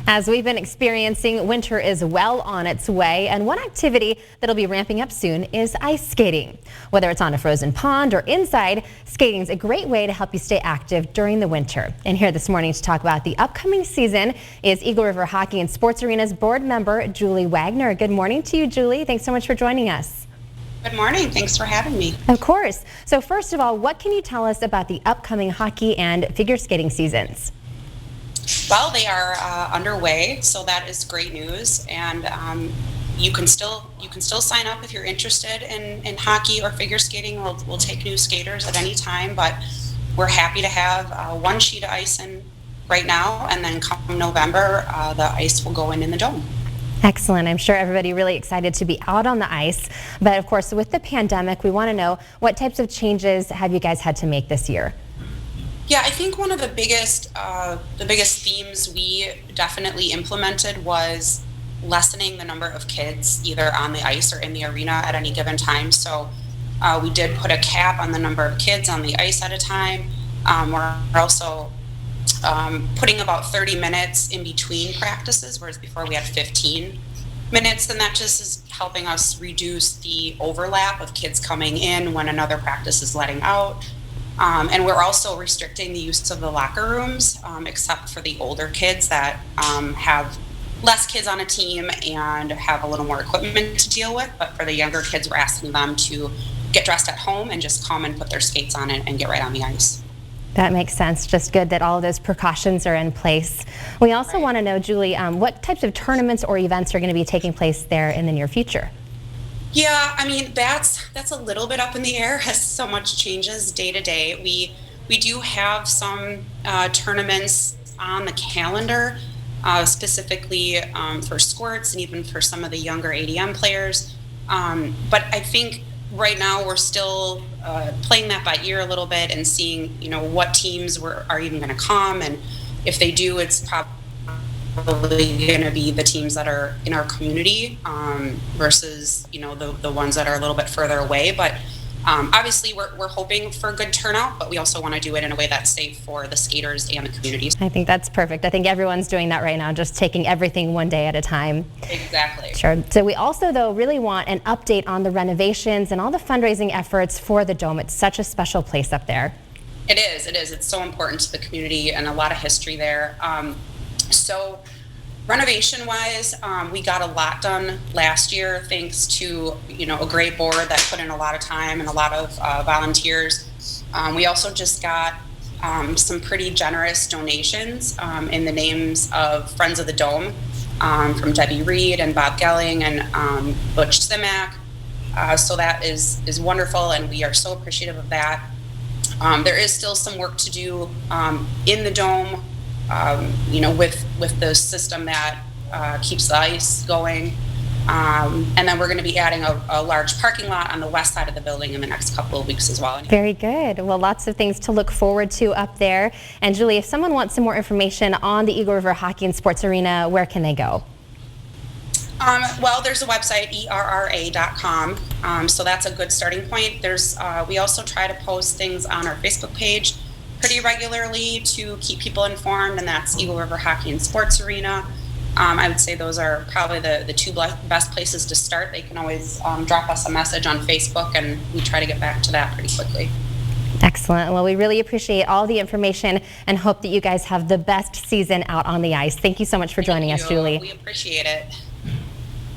As we've been experiencing, winter is well on its way, and one activity that'll be ramping up soon is ice skating. Whether it's on a frozen pond or inside, skating is a great way to help you stay active during the winter. And here this morning to talk about the upcoming season is Eagle River Hockey and Sports Arena's board member, Julie Wagner. Good morning to you, Julie. Thanks so much for joining us. Good morning. Thanks for having me. Of course. So first of all, what can you tell us about the upcoming hockey and figure skating seasons? Well, they are underway, so that is great news. And you can still sign up if you're interested in hockey or figure skating. We'll take new skaters at any time, but we're happy to have one sheet of ice in right now, and then come November, the ice will go in the dome. Excellent. I'm sure everybody really excited to be out on the ice. But of course, with the pandemic, we want to know what types of changes have you guys had to make this year? Yeah, I think one of the biggest themes we definitely implemented was lessening the number of kids either on the ice or in the arena at any given time. So we did put a cap on the number of kids on the ice at a time. We're also putting about 30 minutes in between practices, whereas before we had 15 minutes, and that just is helping us reduce the overlap of kids coming in when another practice is letting out. And we're also restricting the use of the locker rooms, except for the older kids that have less kids on a team and have a little more equipment to deal with. But for the younger kids, we're asking them to get dressed at home and just come and put their skates on and get right on the ice. That makes sense. Just good that all of those precautions are in place. We also want to know, Julie, what types of tournaments or events are going to be taking place there in the near future? Yeah, I mean, that's a little bit up in the air as so much changes day to day. We do have some tournaments on the calendar, specifically for squirts and even for some of the younger ADM players. But I think right now we're still playing that by ear a little bit and seeing, what teams are even going to come, and if they do, it's probably going to be the teams that are in our community versus the ones that are a little bit further away. But obviously we're hoping for a good turnout, but we also want to do it in a way that's safe for the skaters and the communities. I think that's perfect. I think everyone's doing that right now, just taking everything one day at a time. Exactly. Sure. So we also, though, really want an update on the renovations and all the fundraising efforts for the dome. It's such a special place up there. It is. It's so important to the community and a lot of history there. So renovation-wise, we got a lot done last year thanks to a great board that put in a lot of time and a lot of volunteers. We also just got some pretty generous donations in the names of Friends of the Dome from Debbie Reed and Bob Gelling and Butch Simak. So that is wonderful, and we are so appreciative of that. There is still some work to do in the dome. With the system that keeps the ice going. And then we're going to be adding a large parking lot on the west side of the building in the next couple of weeks as well. Very good. Well, lots of things to look forward to up there. And Julie, if someone wants some more information on the Eagle River Hockey and Sports Arena, where can they go? Well, there's a website, erra.com, so that's a good starting point. We also try to post things on our Facebook page pretty regularly to keep people informed, and that's Eagle River Hockey and Sports Arena. I would say those are probably the two best places to start. They can always drop us a message on Facebook, and we try to get back to that pretty quickly. Excellent. Well, we really appreciate all the information and hope that you guys have the best season out on the ice. Thank you so much for joining us, Julie. We appreciate it.